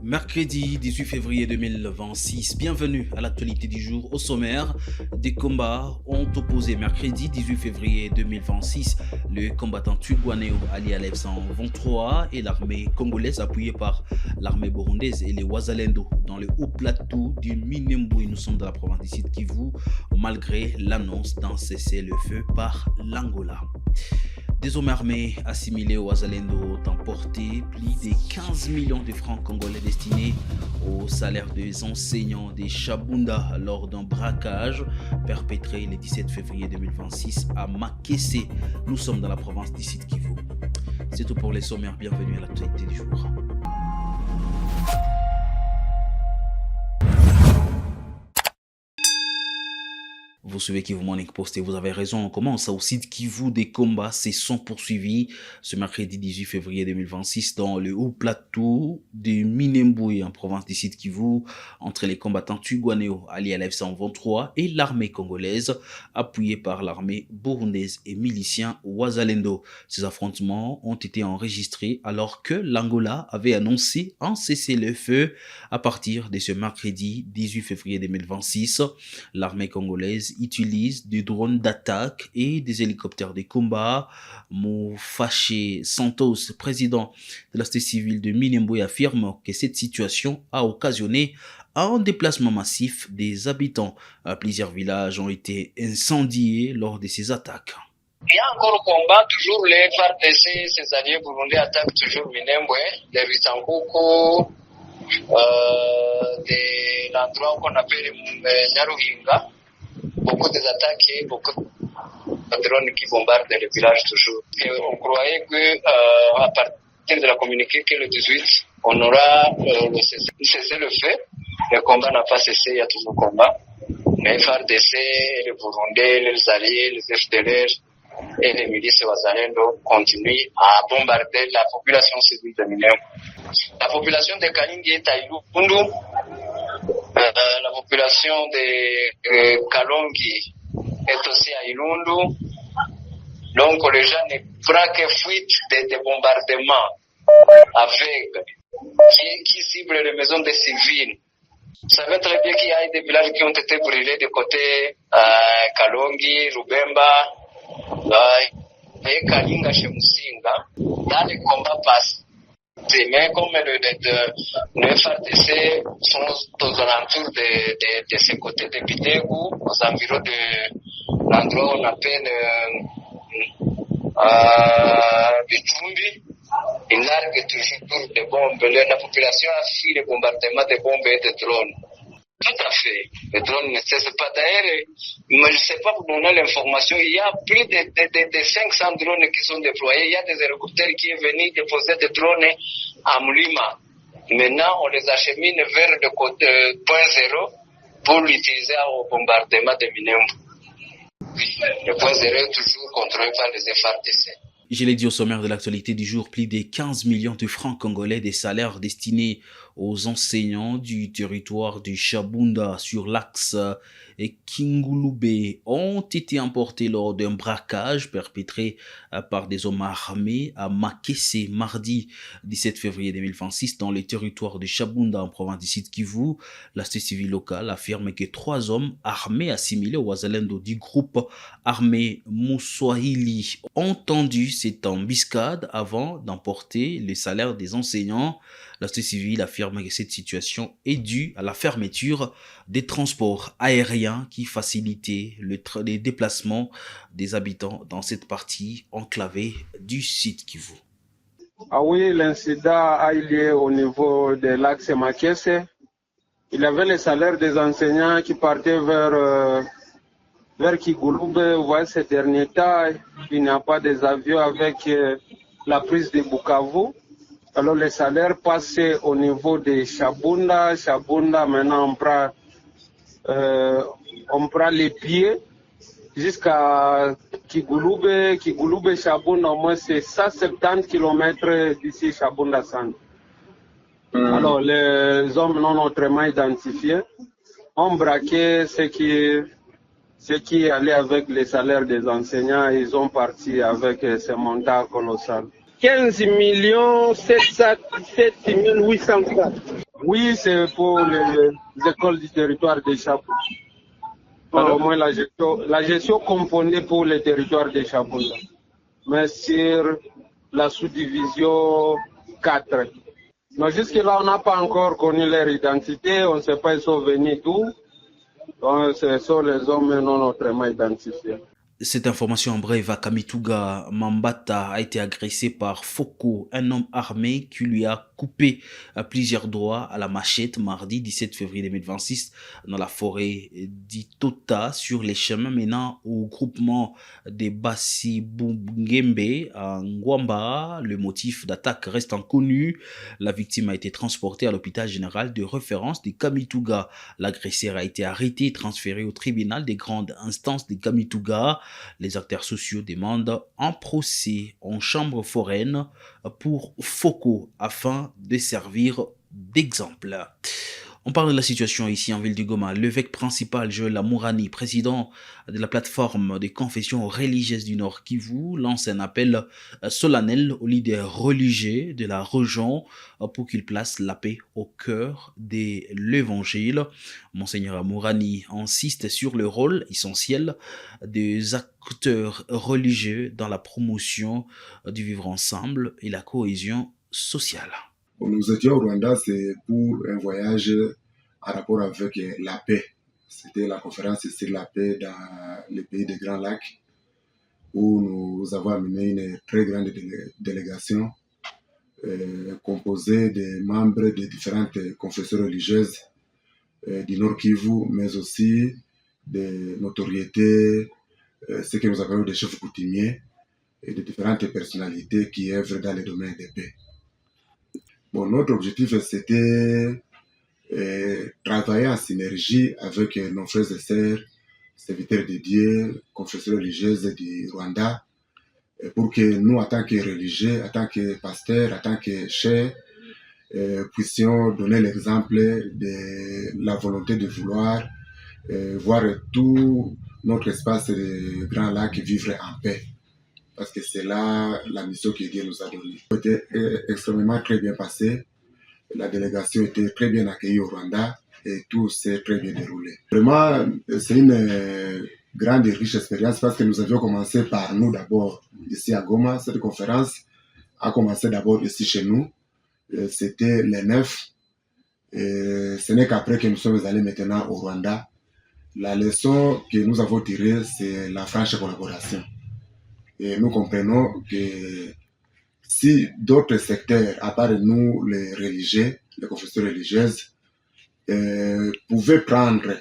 Mercredi 18 février 2026, bienvenue à l'actualité du jour. Au sommaire, des combats ont opposé mercredi 18 février 2026 le combattant Twirwaneho allié à l'F-123 et l'armée congolaise appuyée par l'armée burundaise et les Wazalendo dans le haut plateau du Minembwe. Nous sommes dans la province du Sud Kivu malgré l'annonce d'un cessez-le-feu par l'Angola. Des hommes armés assimilés aux Wazalendo ont emporté plus de 15 millions de francs congolais destinés au salaire des enseignants des Chabunda lors d'un braquage perpétré le 17 février 2026 à Makessé. Nous sommes dans la province du Sud Kivu. C'est tout pour les sommaires. Bienvenue à l'actualité du jour. Vous suivez Kivu Morning Post et vous avez raison, on commence au site Kivu. Des combats se sont poursuivis ce mercredi 18 février 2026 dans le haut plateau de Minembwe en province du site Kivu entre les combattants Twirwaneho alliés à l'F-123 et l'armée congolaise appuyée par l'armée burundaise et miliciens Wazalendo. Ces affrontements ont été enregistrés alors que l'Angola avait annoncé un cessez-le-feu à partir de ce mercredi 18 février 2026. L'armée congolaise utilise des drones d'attaque et des hélicoptères de combat. Mofaché Santos, président de la société civile de Minembwe, affirme que cette situation a occasionné un déplacement massif des habitants. Plusieurs villages ont été incendiés lors de ces attaques. Il y a encore combat, toujours les FARDC, ces alliés burundais attaquent toujours Minembwe, les Risankoukou, de l'endroit qu'on appelle Nyaruhinga. Beaucoup d'attaques et beaucoup de drones qui bombardent le village toujours. Et on croyait que à partir de la communiqué que le 18, on aura cessé le feu. Le combat n'a pas cessé, il y a toujours combat. Mais FARDC, les Burundais, les alliés, les FDLR et les milices Wazalendo continuent à bombarder la population civile de Minembwe. La population de Kalingi et Taïlundu, la population de Kalongi est aussi à Ilundu. Donc les gens ne prennent que fuite des bombardements aveugles qui ciblent les maisons des civils. Vous savez très bien qu'il y a des villages qui ont été brûlés de côté Kalongi, Rubemba et Kalinga chez Musinga. Dans les combats passés. Mais comme le FARDC sont aux alentours de ce côté de Bidegu, aux environs de l'endroit où on appelle Bitumbi, ils larguent toujours des bombes. La population a fui les bombardements de bombes et de drones. Tout à fait. Les drones ne cessent pas. D'ailleurs, mais je ne sais pas pour donner l'information, il y a plus de 500 drones qui sont déployés. Il y a des hélicoptères qui sont venus déposer des drones à Mlima. Maintenant, on les achemine vers le côté point zéro pour l'utiliser au bombardement de Minembwe. Le point zéro est toujours contrôlé par les FARDC. Je l'ai dit au sommaire de l'actualité du jour, plus de 15 millions de francs congolais des salaires destinés aux enseignants du territoire du Chabunda sur l'axe et Kingulube ont été emportés lors d'un braquage perpétré par des hommes armés à Makessé mardi 17 février 2026 dans le territoire du Chabunda en province du Sud Kivu. La société civile locale affirme que 3 hommes armés assimilés aux Wazalendo du groupe armé Mouswahili ont tendu cette embuscade avant d'emporter les salaires des enseignants. La société civile affirme que cette situation est due à la fermeture des transports aériens qui facilitaient les déplacements des habitants dans cette partie enclavée du site Kivu. Ah oui, l'incident a eu lieu au niveau de l'axe Makessé. Il y avait les salaires des enseignants qui partaient vers Kigulube. Vous voyez, ces derniers temps, il n'y a pas des avions avec la prise de Bukavu. Alors les salaires passaient au niveau de Chabunda. Chabunda, maintenant on prend les pieds jusqu'à Kigulube. Kigulube, Chabunda, au moins c'est 170 km d'ici Chabunda Centre. Alors les hommes non autrement identifiés ont braqué ceux qui allaient avec les salaires des enseignants. Ils ont parti avec ce montant colossal. 15 717 804. Oui, c'est pour les écoles du territoire des Chapeaux. Au moins la gestion composée pour les territoires des Chapeaux. Mais sur la sous-division 4. Mais jusque-là, on n'a pas encore connu leur identité, on ne sait pas ils sont venus d'où. Donc, ce sont les hommes non autrement identifiés. Cette information en bref, à Kamituga, Mambata a été agressé par Foko, un homme armé qui lui a coupé plusieurs doigts à la machette mardi 17 février 2026 dans la forêt d'Itota sur les chemins menant au groupement des Basibungembe à Ngwamba. Le motif d'attaque reste inconnu. La victime a été transportée à l'hôpital général de référence de Kamituga. L'agresseur a été arrêté et transféré au tribunal des grandes instances de Kamituga. Les acteurs sociaux demandent un procès en chambre foraine pour Foko afin de servir d'exemple. On parle de la situation ici en ville du Goma. L'évêque principal, Joël Amourani, président de la plateforme des confessions religieuses du Nord Kivu, lance un appel solennel aux leaders religieux de la région pour qu'ils placent la paix au cœur de l'évangile. Monseigneur Amourani insiste sur le rôle essentiel des acteurs religieux dans la promotion du vivre ensemble et la cohésion sociale. Nous étions au Rwanda, c'est pour un voyage en rapport avec la paix. C'était la conférence sur la paix dans les pays des Grands Lacs où nous avons amené une très grande délégation composée de membres de différentes confessions religieuses du Nord Kivu, mais aussi de notoriétés, ce que nous appelons des chefs coutumiers et de différentes personnalités qui œuvrent dans le domaine des paix. Bon, notre objectif, c'était travailler en synergie avec nos frères et sœurs, serviteurs de Dieu, confessions religieuses du Rwanda, pour que nous, en tant que religieux, en tant que pasteurs, en tant que chefs, puissions donner l'exemple de la volonté de vouloir voir tout notre espace de Grand Lac vivre en paix. Parce que c'est là la mission que Dieu nous a donnée. C'était extrêmement très bien passé. La délégation était très bien accueillie au Rwanda et tout s'est très bien déroulé. Vraiment, c'est une grande et riche expérience parce que nous avions commencé par nous d'abord ici à Goma. Cette conférence a commencé d'abord ici chez nous. C'était le 9. Et ce n'est qu'après que nous sommes allés maintenant au Rwanda. La leçon que nous avons tirée, c'est la franche collaboration. Et nous comprenons que si d'autres secteurs, à part nous, les religieux, les confessions religieuses, pouvaient prendre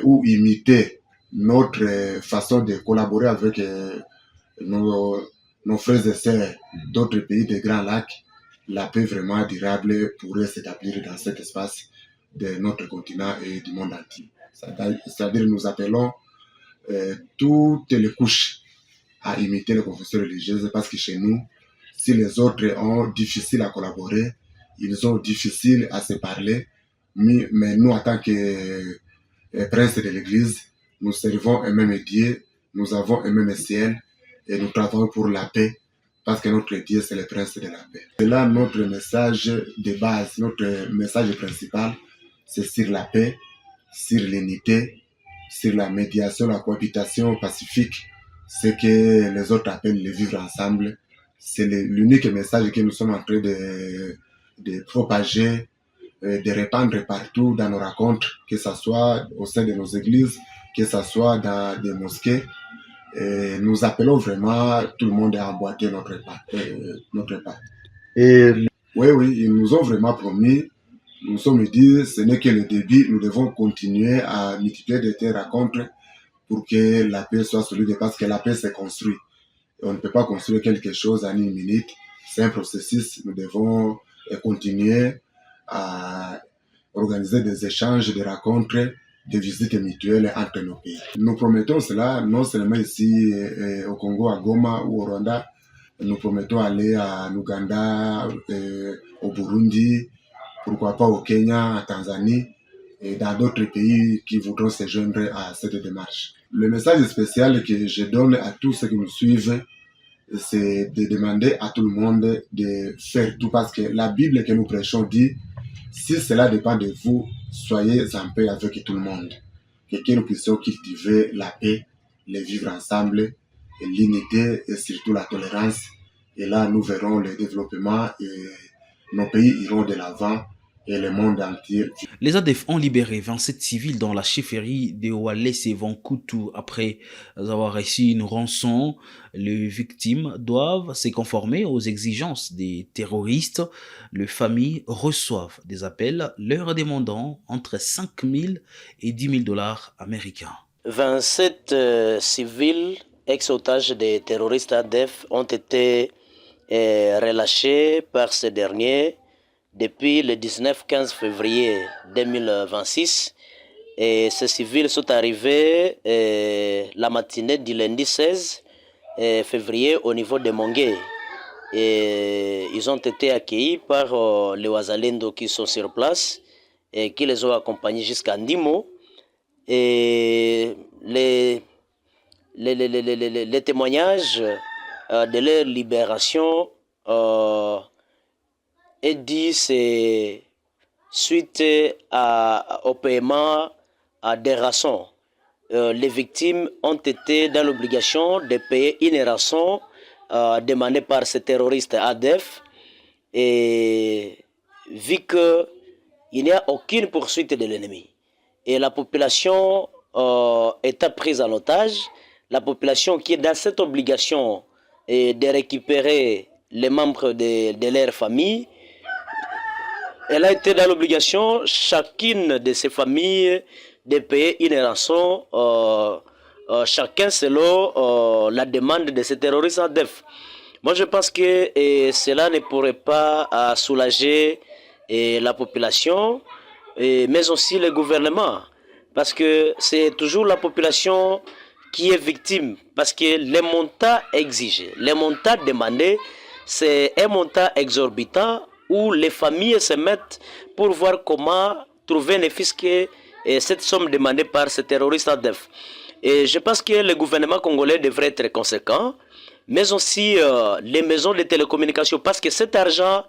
ou imiter notre façon de collaborer avec nos frères et sœurs d'autres pays des Grands Lacs, la paix vraiment durable pourrait s'établir dans cet espace de notre continent et du monde entier. C'est-à-dire nous appelons toutes les couches à imiter les confessions religieuses parce que chez nous, si les autres ont difficile à collaborer, ils ont difficile à se parler, mais nous, en tant que princes de l'Église, nous servons un même Dieu, nous avons un même ciel et nous travaillons pour la paix parce que notre Dieu, c'est le prince de la paix. C'est là notre message de base, notre message principal, c'est sur la paix, sur l'unité, sur la médiation, la cohabitation pacifique, ce que les autres appellent le vivre ensemble. C'est l'unique message que nous sommes en train de propager, de répandre partout dans nos rencontres, que ce soit au sein de nos églises, que ce soit dans des mosquées. Et nous appelons vraiment tout le monde à emboîter notre pas. Oui, ils nous ont vraiment promis. Nous sommes dit, ce n'est que le début, nous devons continuer à multiplier des rencontres pour que la paix soit solide, parce que la paix se construit. Et on ne peut pas construire quelque chose en une minute. C'est un processus. Nous devons continuer à organiser des échanges, des rencontres, des visites mutuelles entre nos pays. Nous promettons cela non seulement ici au Congo, à Goma ou au Rwanda. Nous promettons aller en Ouganda, au Burundi, pourquoi pas au Kenya, en Tanzanie et dans d'autres pays qui voudront se joindre à cette démarche. Le message spécial que je donne à tous ceux qui nous suivent, c'est de demander à tout le monde de faire tout, parce que la Bible que nous prêchons dit Si cela dépend de vous, soyez en paix avec tout le monde. Que nous puissions cultiver la paix, les vivre ensemble, l'unité et surtout la tolérance. Et là, nous verrons le développement et nos pays iront de l'avant et le monde entier. Les ADF ont libéré 27 civils dans la chefferie de Wallace et Vancoutu après avoir reçu une rançon. Les victimes doivent se conformer aux exigences des terroristes. Les familles reçoivent des appels leur demandant entre 5 000 et 10 000 dollars américains. 27 civils ex-otages des terroristes ADF ont été relâchés par ces derniers depuis le 19-15 février 2026. Et ces civils sont arrivés la matinée du lundi 16 février au niveau de Mongué. Et ils ont été accueillis par les Wazalendo qui sont sur place et qui les ont accompagnés jusqu'à Ndimo. Et les témoignages de leur libération est dit c'est suite au paiement des rançons. Les victimes ont été dans l'obligation de payer une rançon demandée par ces terroristes ADF, et vu qu'il n'y a aucune poursuite de l'ennemi et la population est prise en otage, la population qui est dans cette obligation de récupérer les membres de leur famille, elle a été dans l'obligation, chacune de ces familles, de payer une rançon, chacun selon la demande de ces terroristes ADF. Moi, je pense que cela ne pourrait pas soulager la population, mais aussi le gouvernement, parce que c'est toujours la population qui est victime, parce que les montants exigés, les montants demandés, c'est un montant exorbitant où les familles se mettent pour voir comment trouver les fiscs et cette somme demandée par ces terroristes ADF. Et je pense que le gouvernement congolais devrait être conséquent, mais aussi les maisons de télécommunications, parce que cet argent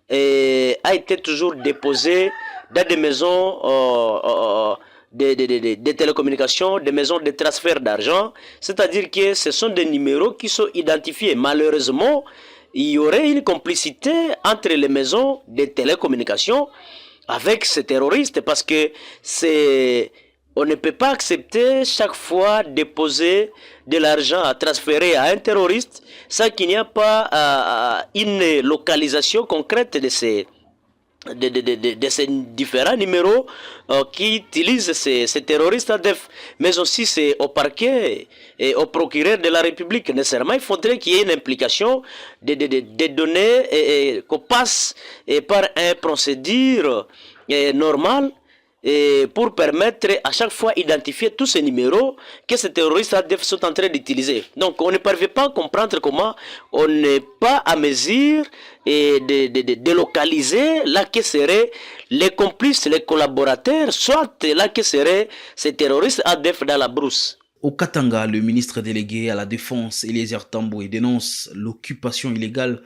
a été toujours déposé dans des maisons des télécommunications, des maisons de transfert d'argent, c'est-à-dire que ce sont des numéros qui sont identifiés. Malheureusement, il y aurait une complicité entre les maisons de télécommunications avec ces terroristes, parce que on ne peut pas accepter chaque fois déposer de l'argent à transférer à un terroriste sans qu'il n'y a pas une localisation concrète de ces différents numéros qui utilisent ces terroristes ADF, mais aussi c'est au parquet et au procureur de la République. Nécessairement, il faudrait qu'il y ait une implication des données qu'on passe par un procédure normal, pour permettre à chaque fois d'identifier tous ces numéros que ces terroristes ADF sont en train d'utiliser. Donc on ne parvient pas à comprendre comment on n'est pas à mesure de localiser là que seraient les complices, les collaborateurs, soit là que seraient ces terroristes ADF dans la brousse. Au Katanga, le ministre délégué à la Défense, Eliezer Tamboué, dénonce l'occupation illégale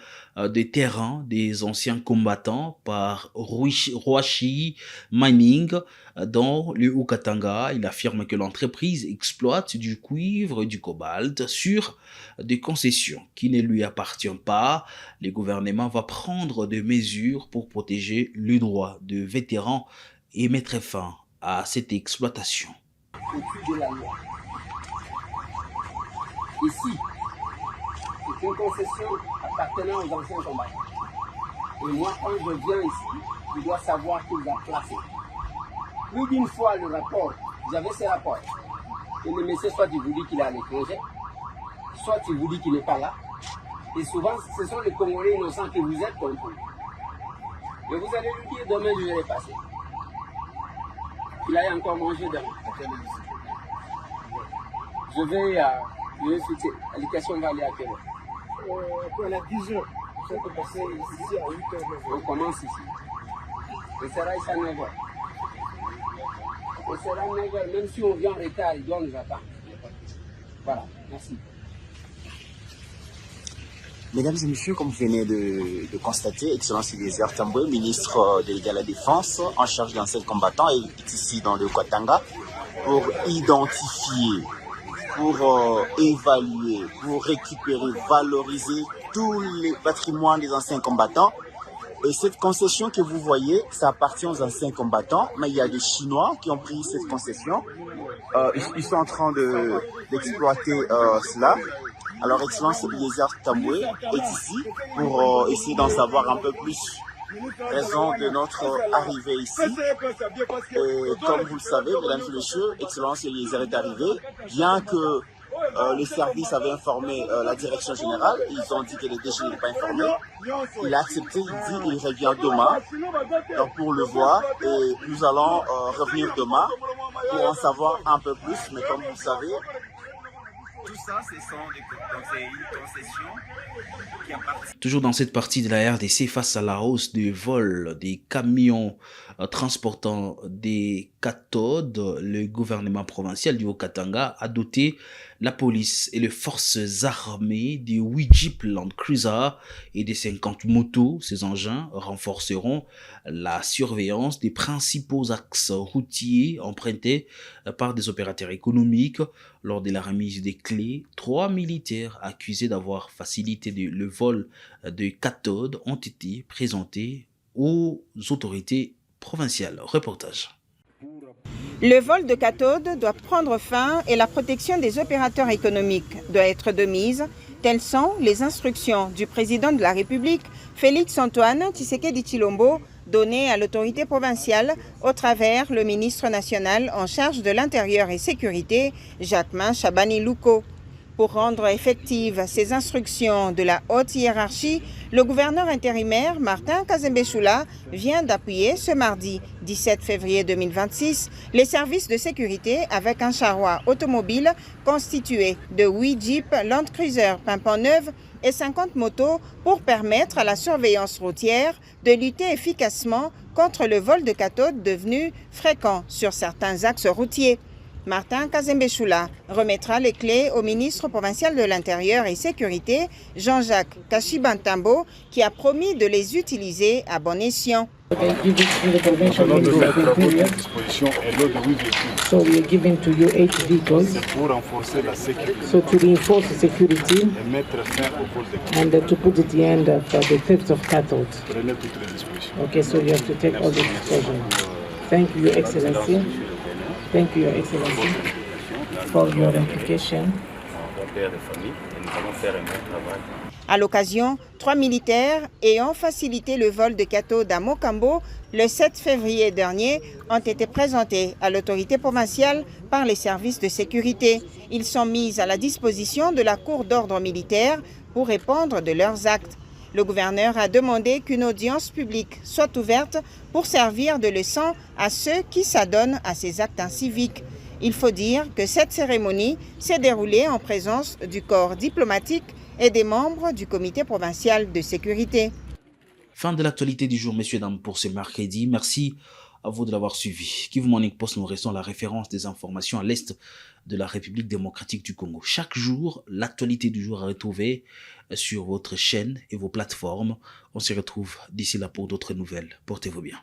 des terrains des anciens combattants par Rwashi Mining dans le Haut-Katanga. Il affirme que l'entreprise exploite du cuivre et du cobalt sur des concessions qui ne lui appartiennent pas. Le gouvernement va prendre des mesures pour protéger le droit de vétérans et mettre fin à cette exploitation. Au-dessus de la loi. Ici, c'est une concession appartenant aux anciens combattants. Et moi, quand je viens ici, je dois savoir qui les a placés. Plus d'une fois, le rapport, j'avais ces rapports. Et le monsieur, soit il vous dit qu'il est à l'étranger, soit il vous dit qu'il n'est pas là. Et souvent, ce sont les Congolais innocents que vous êtes contre eux. Et vous allez lui dire, demain, je vais les passer. Il a encore mangé demain. Je vais fixer. L'éducation va aller à quelle heure? On a 10 heures. On peut passer ici à 8 heures. On commence ici. On sera ici à 9 heures. On sera à 9 heures. Même si on vient en retard, il doit nous attendre. Voilà, merci. Mesdames et messieurs, comme vous venez de constater, Excellence Eliezer Tambwe, ministre délégué à la Défense, en charge d'un seul combattant, est ici dans le Katanga pour identifier, pour évaluer, pour récupérer, valoriser tous les patrimoines des anciens combattants. Et cette concession que vous voyez, ça appartient aux anciens combattants, mais il y a des Chinois qui ont pris cette concession. Ils sont en train d'exploiter cela. Alors, Excellence Eliezer Tambwe est ici pour essayer d'en savoir un peu plus. Raison de notre arrivée ici. Et comme vous le savez, mesdames et messieurs, Excellence Eliezer est arrivé, bien que les services avaient informé la direction générale, ils ont dit que les DG n'étaient pas informés. Il a accepté, il dit qu'il revient demain pour le voir et nous allons revenir demain pour en savoir un peu plus. Mais comme vous le savez, tout ça, ce sont des concessions qui appartiennent. Toujours dans cette partie de la RDC, face à la hausse des vols des camions transportant des cathodes, le gouvernement provincial du Haut-Katanga a doté la police et les forces armées de 8 Jeep Land Cruiser et de 50 motos. Ces engins renforceront la surveillance des principaux axes routiers empruntés par des opérateurs économiques. Lors de la remise des clés, 3 militaires accusés d'avoir facilité le vol de cathodes ont été présentés aux autorités provinciales. Reportage. Le vol de cathodes doit prendre fin et la protection des opérateurs économiques doit être de mise. Telles sont les instructions du président de la République, Félix-Antoine Tshisekedi Tshilombo, données à l'autorité provinciale au travers le ministre national en charge de l'Intérieur et Sécurité, Jacquemin Chabani-Louko. Pour rendre effectives ces instructions de la haute hiérarchie, le gouverneur intérimaire Martin Kazembe-Choula vient d'appuyer ce mardi 17 février 2026 les services de sécurité avec un charroi automobile constitué de 8 Jeeps Land Cruiser pimpant neuves et 50 motos pour permettre à la surveillance routière de lutter efficacement contre le vol de cathodes devenu fréquent sur certains axes routiers. Martin Kazembe-Choula remettra les clés au ministre provincial de l'Intérieur et Sécurité, Jean-Jacques Kashibantambo, qui a promis de les utiliser à bon escient. So we are giving to you 8 vehicles. C'est pour renforcer la sécurité. So to reinforce the security Et mettre fin au vol de and to put at the end of the theft of cattle. Prenez toutes les dispositions. Okay, so you have to take all the precautions. Thank you, Your Excellency. Thank you, Your Excellency, for your implication. À l'occasion, 3 militaires ayant facilité le vol de cathodes à Mokambo le 7 février dernier ont été présentés à l'autorité provinciale par les services de sécurité. Ils sont mis à la disposition de la cour d'ordre militaire pour répondre de leurs actes. Le gouverneur a demandé qu'une audience publique soit ouverte pour servir de leçon à ceux qui s'adonnent à ces actes inciviques. Il faut dire que cette cérémonie s'est déroulée en présence du corps diplomatique et des membres du comité provincial de sécurité. Fin de l'actualité du jour, messieurs, dames, pour ce mercredi. Merci à vous de l'avoir suivi. Kivu Morning Post, nous restons la référence des informations à l'est de la République démocratique du Congo. Chaque jour, l'actualité du jour à retrouver sur votre chaîne et vos plateformes. On se retrouve d'ici là pour d'autres nouvelles. Portez-vous bien.